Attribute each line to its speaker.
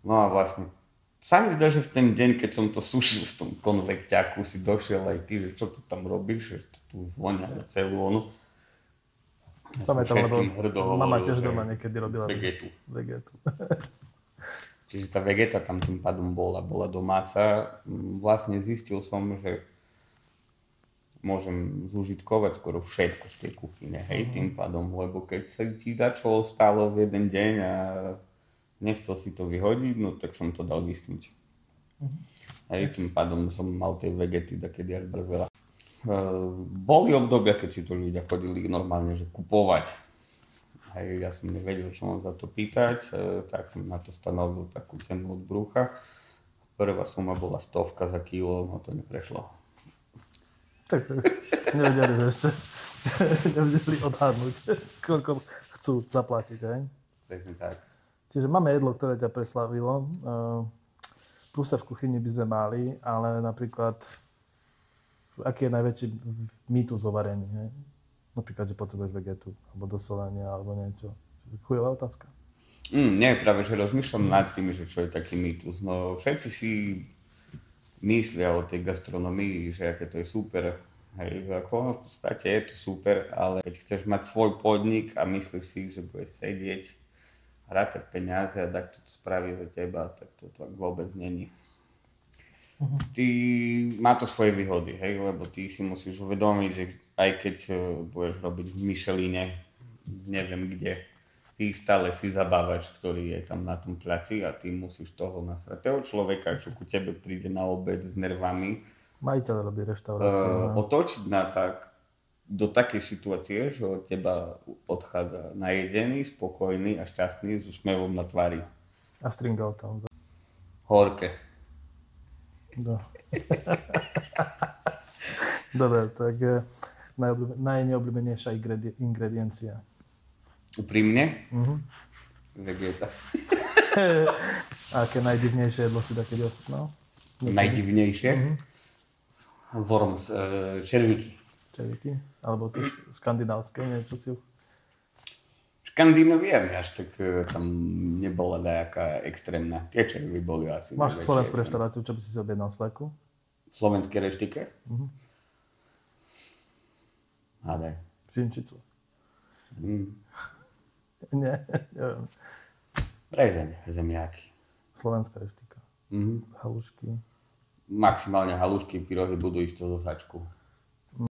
Speaker 1: No a vlastne sa mi zdá, že v ten deň, keď som to sušil v tom konvekťaku, si došiel aj ty, že čo to tam robíš, že to tu vonia celú onu. Ja som
Speaker 2: Spamätám, lebo
Speaker 1: všetkým hrdo
Speaker 2: mama
Speaker 1: hovoril,
Speaker 2: tiež
Speaker 1: že
Speaker 2: doma niekedy robila
Speaker 1: vegetu. Čiže tá vegeta tam tým pádom bola domáca. Vlastne zistil som, že môžem zužitkovať skoro všetko z tej kuchyne, hej, tým pádom, lebo keď sa ti dačo stálo v jeden deň a nechcel si to vyhodiť, no tak som to dal vyschnúť. Hej, tým pádom som mal tej vegety takedy až veľa. Boli obdobia, keď si to ľudia chodili normálne, že kupovať. Hej, ja som nevedel, čo mám za to pýtať, tak som na to stanovil takú cenu od brucha. Prvá suma bola 100 za kilo, no to neprešlo.
Speaker 2: Tak nevedeli ešte, nevedeli odhadnúť, koľko chcú zaplatiť, hej?
Speaker 1: Presne tak.
Speaker 2: Čiže máme jedlo, ktoré ťa preslavilo. Plusa v kuchyni by sme mali, ale napríklad, aký je najväčší mýtus o varení, hej? Napríklad, že potrebuješ vegetu, alebo dosolenia, alebo niečo. Chujová otázka.
Speaker 1: Nie, práve, že rozmýšľam nad tým, že čo je taký mýtus. No všetci si myslia o tej gastronomii, že aké to je super. Hej, ako v podstate je to super, ale keď chceš mať svoj podnik a myslíš si, že budeš sedieť, rátať peniaze a tak to spraví za teba, tak to tak vôbec není. Má to svoje výhody, hej, lebo ty si musíš uvedomiť, že aj keď budeš robiť v Micheline, neviem kde, ty stále si zabávač, ktorý je tam na tom placi a ty musíš toho nasratého človeka, čo ku tebe príde na obed s nervami,
Speaker 2: Majiteľ robí reštauráciu.
Speaker 1: otočiť do takej situácie, že od teba odchádza najedený, spokojný a šťastný s úsmevom na tvári.
Speaker 2: A stringal tam.
Speaker 1: Horké.
Speaker 2: No. Dobre, tak najneobľúbenejšia ingrediencia.
Speaker 1: Úprimne? Vegeta.
Speaker 2: A aké najdivnejšie jedlo si také no?
Speaker 1: Najdivnejšie? Worms, červíky.
Speaker 2: Červíky? Alebo to škandinávské, niečo si...
Speaker 1: Škandinávia až tak tam nebola nejaká extrémna. Tie červy boli asi...
Speaker 2: Máš slovenskú reštauráciu, čo by si objednal z fleku?
Speaker 1: V slovenskej reštike? Hádaj.
Speaker 2: Žinčicu. Nie, neviem.
Speaker 1: Rezeň, zemiaky.
Speaker 2: Slovenská reštika. Halušky.
Speaker 1: Maximálne halušky, pyrohy budú isto zo sačku.